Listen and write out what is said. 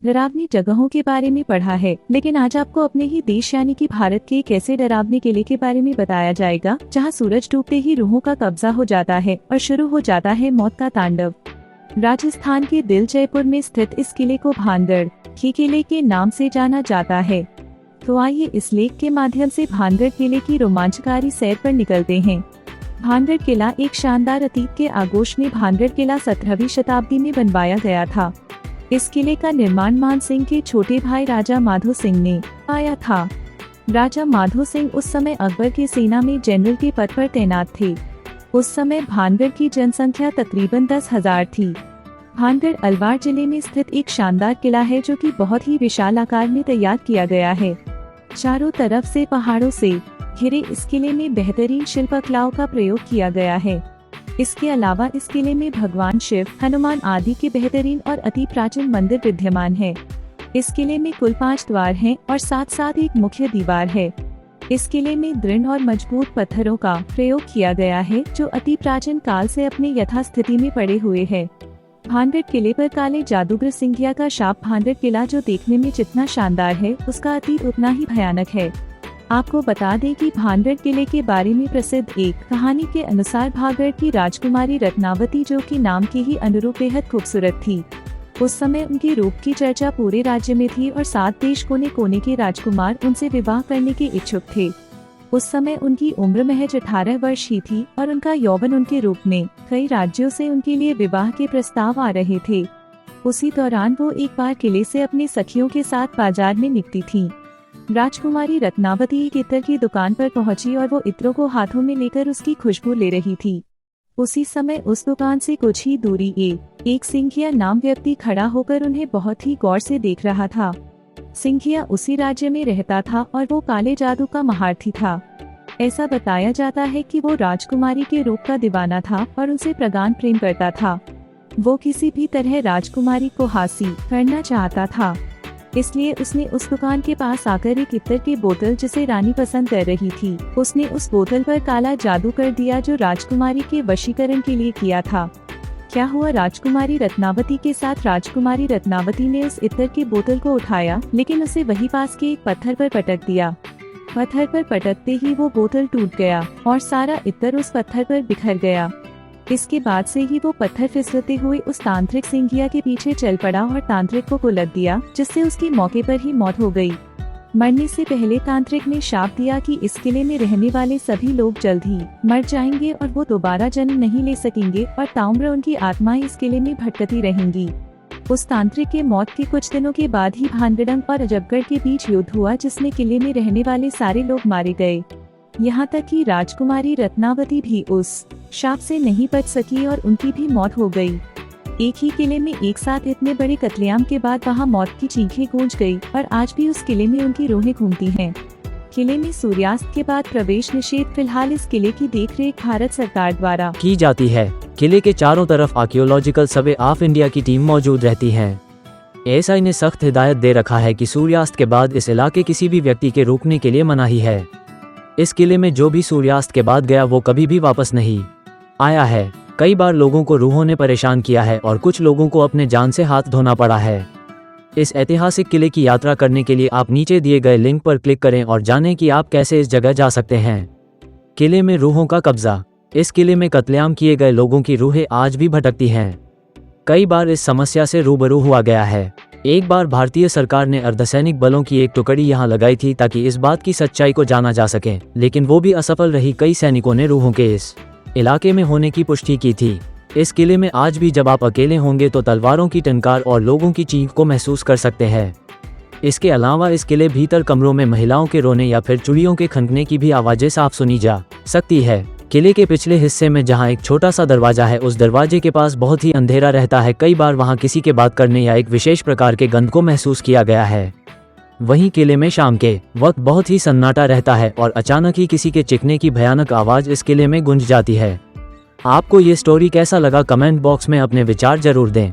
डरावनी जगहों के बारे में पढ़ा है, लेकिन आज आपको अपने ही देश यानी कि भारत के एक ऐसे डरावने किले के बारे में बताया जाएगा जहां सूरज डूबते ही रूहों का कब्जा हो जाता है और शुरू हो जाता है मौत का तांडव। राजस्थान के दिल जयपुर में स्थित इस किले को भानगढ़ के किले के नाम से जाना जाता है। तो आइए इस लेख के माध्यम से भानगढ़ किले की रोमांचकारी सैर पर निकलते हैं। भानगढ़ किला एक शानदार अतीत के आगोश में भानगढ़ किला 17वीं शताब्दी में बनवाया गया था। इस किले का निर्माण मान सिंह के छोटे भाई राजा माधो सिंह ने आया था। राजा माधो सिंह उस समय अकबर की सेना में जनरल के पद पर तैनात थे। उस समय भानगढ़ की जनसंख्या तकरीबन 10,000 थी। भानगढ़ अलवार जिले में स्थित एक शानदार किला है जो कि बहुत ही विशाल आकार में तैयार किया गया है। चारों तरफ से पहाड़ों से घिरे इस किले में बेहतरीन शिल्पकलाओं का प्रयोग किया गया है। इसके अलावा इस किले में भगवान शिव, हनुमान आदि के बेहतरीन और अति प्राचीन मंदिर विद्यमान है। इस किले में कुल 5 द्वार हैं और साथ साथ एक मुख्य दीवार है। इस किले में दृढ़ और मजबूत पत्थरों का प्रयोग किया गया है जो अति प्राचीन काल से अपने यथास्थिति में पड़े हुए है। भानगढ़ किले पर काले जादूगर सिंघिया का शाप। भानगढ़ किला जो देखने में जितना शानदार है उसका अतीत उतना ही भयानक है। आपको बता दें कि भानगढ़ किले के बारे में प्रसिद्ध एक कहानी के अनुसार भानगढ़ की राजकुमारी रत्नावती, जो कि नाम के ही अनुरूप बेहद खूबसूरत थी, उस समय उनके रूप की चर्चा पूरे राज्य में थी और 7 देश कोने कोने के राजकुमार उनसे विवाह करने के इच्छुक थे। उस समय उनकी उम्र महज 18 वर्ष ही थी और उनका यौवन उनके रूप में कई राज्यों से उनके लिए विवाह के प्रस्ताव आ रहे थे। उसी दौरान वो एक बार किले से अपनी सखियों के साथ बाजार में निकली थी। राजकुमारी रत्नावती एक इत्र की दुकान पर पहुंची और वो इत्रों को हाथों में लेकर उसकी खुशबू ले रही थी। उसी समय उस दुकान से कुछ ही दूरी एक सिंघिया नाम व्यक्ति खड़ा होकर उन्हें बहुत ही गौर से देख रहा था। सिंघिया उसी राज्य में रहता था और वो काले जादू का महारथी था। ऐसा बताया जाता है कि वो राजकुमारी के रूप का दीवाना था और उनसे प्रगाढ़ प्रेम करता था। वो किसी भी तरह राजकुमारी को हासिल करना चाहता था, इसलिए उसने उस दुकान के पास आकर एक इत्र की बोतल, जिसे रानी पसंद कर रही थी, उसने उस बोतल पर काला जादू कर दिया जो राजकुमारी के वशीकरण के लिए किया था। क्या हुआ राजकुमारी रत्नावती के साथ? राजकुमारी रत्नावती ने उस इत्र की बोतल को उठाया, लेकिन उसे वही पास के एक पत्थर पर पटक दिया। पत्थर पर पटकते ही वो बोतल टूट गया और सारा इत्र उस पत्थर पर बिखर गया। इसके बाद से ही वो पत्थर फिसलते हुए उस तांत्रिक सिंघिया के पीछे चल पड़ा और तांत्रिक को उलट दिया, जिससे उसकी मौके पर ही मौत हो गई। मरने से पहले तांत्रिक ने शाप दिया कि इस किले में रहने वाले सभी लोग जल्द ही मर जाएंगे और वो दोबारा जन्म नहीं ले सकेंगे और ताउम्र उनकी आत्माएं इस किले में भटकती रहेंगी। उस तांत्रिक के मौत के कुछ दिनों के बाद ही भानगढ़ और अजबगढ़ के बीच युद्ध हुआ, जिसमें किले में रहने वाले सारे लोग मारे गए। यहाँ तक कि राजकुमारी रत्नावती भी उस शाप से नहीं बच सकी और उनकी भी मौत हो गई। एक ही किले में एक साथ इतने बड़े कत्लेआम के बाद वहाँ मौत की चीखें गूंज गई और आज भी उस किले में उनकी रूहें घूमती हैं। किले में सूर्यास्त के बाद प्रवेश निषेध। फिलहाल इस किले की देखरेख भारत सरकार द्वारा की जाती है। किले के चारों तरफ आर्कियोलॉजिकल सर्वे ऑफ इंडिया की टीम मौजूद रहती है। एएसआई ने सख्त हिदायत दे रखा है कि सूर्यास्त के बाद इस इलाके किसी भी व्यक्ति के रुकने के लिए मनाही है। इस किले में जो भी सूर्यास्त के बाद गया वो कभी भी वापस नहीं आया है। कई बार लोगों को रूहों ने परेशान किया है और कुछ लोगों को अपने जान से हाथ धोना पड़ा है। इस ऐतिहासिक किले की यात्रा करने के लिए आप नीचे दिए गए लिंक पर क्लिक करें और जानें कि आप कैसे इस जगह जा सकते हैं। किले में रूहों का कब्जा। इस किले में कत्लेआम किए गए लोगों की रूहें आज भी भटकती हैं। कई बार इस समस्या से रूबरू हुआ गया है। एक बार भारतीय सरकार ने अर्धसैनिक बलों की एक टुकड़ी यहाँ लगाई थी ताकि इस बात की सच्चाई को जाना जा सके, लेकिन वो भी असफल रही। कई सैनिकों ने रूहों के इस इलाके में होने की पुष्टि की थी। इस किले में आज भी जब आप अकेले होंगे तो तलवारों की टंकार और लोगों की चीख को महसूस कर सकते हैं। इसके अलावा इस किले भीतर कमरों में महिलाओं के रोने या फिर चूड़ियों के खनकने की भी आवाजें साफ सुनी जा सकती है। किले के पिछले हिस्से में जहां एक छोटा सा दरवाजा है, उस दरवाजे के पास बहुत ही अंधेरा रहता है। कई बार वहां किसी के बात करने या एक विशेष प्रकार के गंध को महसूस किया गया है। वहीं किले में शाम के वक्त बहुत ही सन्नाटा रहता है और अचानक ही किसी के चिखने की भयानक आवाज इस किले में गूंज जाती है। आपको ये स्टोरी कैसा लगा? कमेंट बॉक्स में अपने विचार जरूर दें।